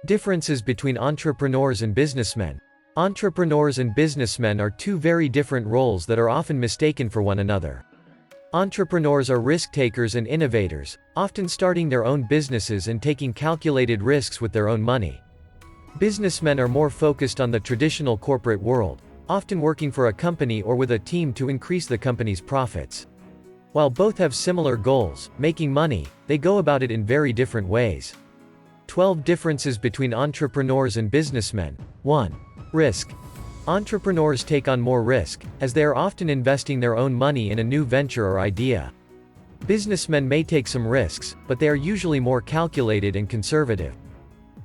Differences between entrepreneurs and businessmen. Entrepreneurs and businessmen are two very different roles that are often mistaken for one another. Entrepreneurs are risk-takers and innovators, often starting their own businesses and taking calculated risks with their own money. Businessmen are more focused on the traditional corporate world, often working for a company or with a team to increase the company's profits. While both have similar goals, making money, they go about it in very different ways. 12 differences between entrepreneurs and businessmen. 1. Risk. Entrepreneurs take on more risk, as they are often investing their own money in a new venture or idea. Businessmen may take some risks, but they are usually more calculated and conservative.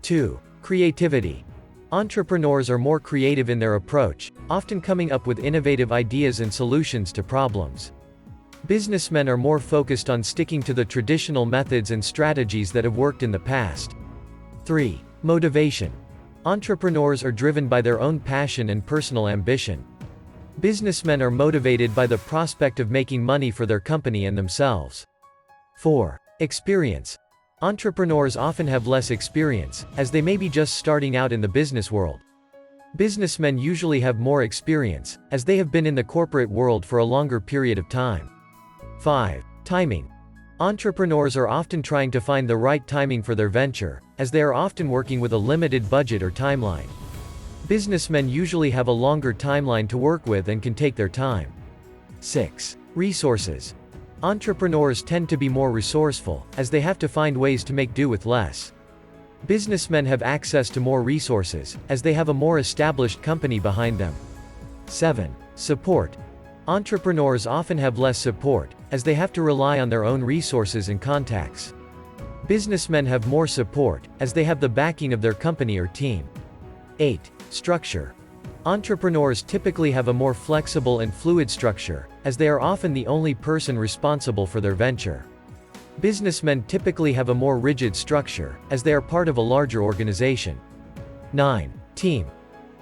2. Creativity. Entrepreneurs are more creative in their approach, often coming up with innovative ideas and solutions to problems. Businessmen are more focused on sticking to the traditional methods and strategies that have worked in the past. 3. Motivation. Entrepreneurs are driven by their own passion and personal ambition. Businessmen are motivated by the prospect of making money for their company and themselves. 4. Experience. Entrepreneurs often have less experience, as they may be just starting out in the business world. Businessmen usually have more experience, as they have been in the corporate world for a longer period of time. 5. Timing. Entrepreneurs are often trying to find the right timing for their venture, as they are often working with a limited budget or timeline. Businessmen usually have a longer timeline to work with and can take their time. 6. Resources. Entrepreneurs tend to be more resourceful, as they have to find ways to make do with less. Businessmen have access to more resources, as they have a more established company behind them. 7. Support. Entrepreneurs often have less support, as they have to rely on their own resources and contacts. Businessmen have more support, as they have the backing of their company or team. 8. Structure. Entrepreneurs typically have a more flexible and fluid structure, as they are often the only person responsible for their venture. Businessmen typically have a more rigid structure, as they are part of a larger organization. 9. Team.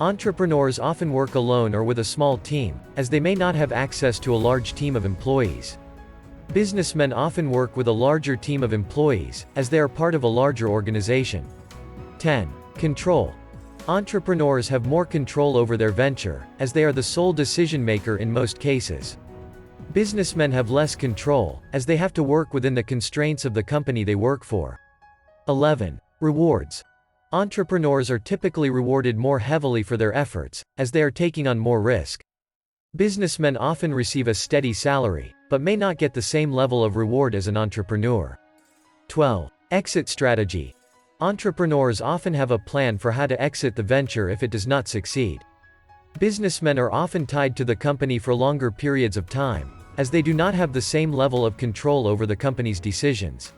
Entrepreneurs often work alone or with a small team, as they may not have access to a large team of employees. Businessmen often work with a larger team of employees, as they are part of a larger organization. 10. Control. Entrepreneurs have more control over their venture, as they are the sole decision maker in most cases. Businessmen have less control, as they have to work within the constraints of the company they work for. 11. Rewards. Entrepreneurs are typically rewarded more heavily for their efforts, as they are taking on more risk. Businessmen often receive a steady salary, but may not get the same level of reward as an entrepreneur. 12. Exit strategy. Entrepreneurs often have a plan for how to exit the venture if it does not succeed. Businessmen are often tied to the company for longer periods of time, as they do not have the same level of control over the company's decisions.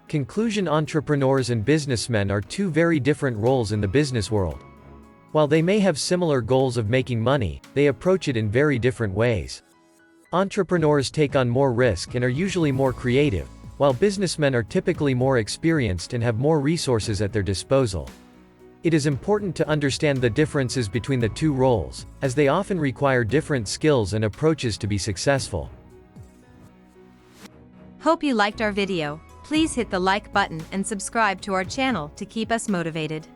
Conclusion: entrepreneurs and businessmen are two very different roles in the business world. While they may have similar goals of making money, they approach it in very different ways. Entrepreneurs take on more risk and are usually more creative, while businessmen are typically more experienced and have more resources at their disposal. It is important to understand the differences between the two roles, as they often require different skills and approaches to be successful. Hope you liked our video. Please hit the like button and subscribe to our channel to keep us motivated.